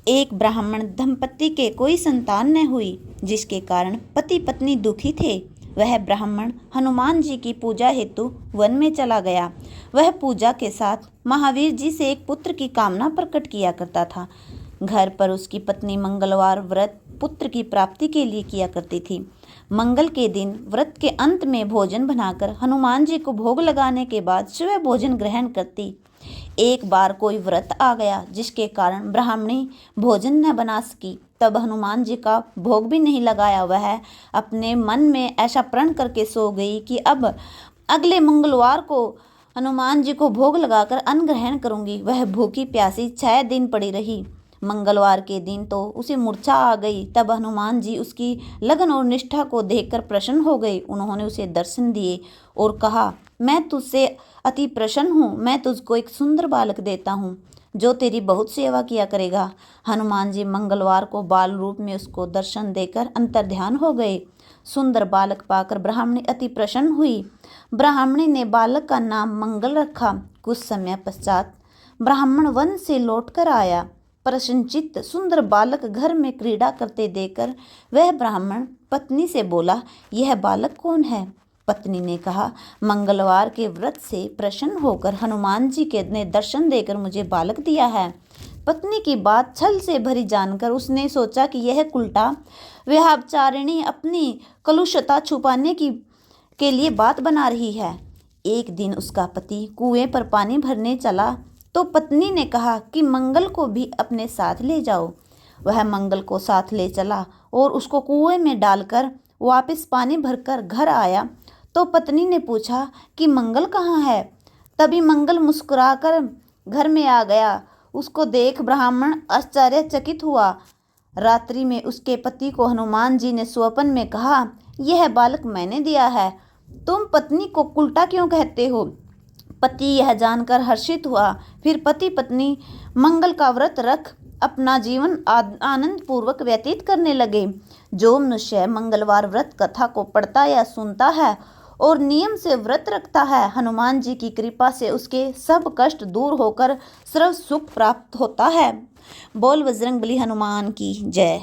एक ब्राह्मण दंपत्ति के कोई संतान न हुई, जिसके कारण पति पत्नी दुखी थे। वह ब्राह्मण हनुमान जी की पूजा हेतु वन में चला गया। वह पूजा के साथ महावीर जी से एक पुत्र की कामना प्रकट किया करता था। घर पर उसकी पत्नी मंगलवार व्रत पुत्र की प्राप्ति के लिए किया करती थी। मंगल के दिन व्रत के अंत में भोजन बनाकर हनुमान जी को भोग लगाने के बाद स्वयं भोजन ग्रहण करती। एक बार कोई व्रत आ गया, जिसके कारण ब्राह्मणी भोजन न बना सकी। तब हनुमान जी का भोग भी नहीं लगाया। वह अपने मन में ऐसा प्रण करके सो गई कि अब अगले मंगलवार को हनुमान जी को भोग लगाकर अन्न ग्रहण करूंगी। वह भूखी प्यासी 6 दिन पड़ी रही। मंगलवार के दिन तो उसे मूर्छा आ गई। तब हनुमान जी उसकी लगन और निष्ठा को देखकर प्रसन्न हो गए। उन्होंने उसे दर्शन दिए और कहा, मैं तुझसे अति प्रसन्न हूँ। मैं तुझको एक सुंदर बालक देता हूँ जो तेरी बहुत सेवा किया करेगा। हनुमान जी मंगलवार को बाल रूप में उसको दर्शन देकर अंतर्ध्यान हो गए। सुंदर बालक पाकर ब्राह्मणी अति प्रसन्न हुई। ब्राह्मणी ने बालक का नाम मंगल रखा। कुछ समय पश्चात ब्राह्मण वन से लौटकर आया। प्रसन्नचित्त सुंदर बालक घर में क्रीड़ा करते देखकर वह ब्राह्मण पत्नी से बोला, यह बालक कौन है? पत्नी ने कहा, मंगलवार के व्रत से प्रसन्न होकर हनुमान जी के ने दर्शन देकर मुझे बालक दिया है। पत्नी की बात छल से भरी जानकर उसने सोचा कि यह उल्टा व्यभिचारिणी अपनी कलुषता छुपाने के लिए बात बना रही है। एक दिन उसका पति कुएं पर पानी भरने चला तो पत्नी ने कहा कि मंगल को भी अपने साथ ले जाओ। वह मंगल को साथ ले चला और उसको कुएं में डालकर वापस पानी भरकर घर आया तो पत्नी ने पूछा कि मंगल कहाँ है? तभी मंगल मुस्कुराकर घर में आ गया। उसको देख ब्राह्मण आश्चर्यचकित हुआ। रात्रि में उसके पति को हनुमान जी ने स्वप्न में कहा, यह बालक मैंने दिया है, तुम पत्नी को उल्टा क्यों कहते हो? पति यह जानकर हर्षित हुआ। फिर पति पत्नी मंगल का व्रत रख अपना जीवन आनंद पूर्वक व्यतीत करने लगे। जो मनुष्य मंगलवार व्रत कथा को पढ़ता या सुनता है और नियम से व्रत रखता है, हनुमान जी की कृपा से उसके सब कष्ट दूर होकर सर्व सुख प्राप्त होता है। बोल बजरंगबली हनुमान की जय।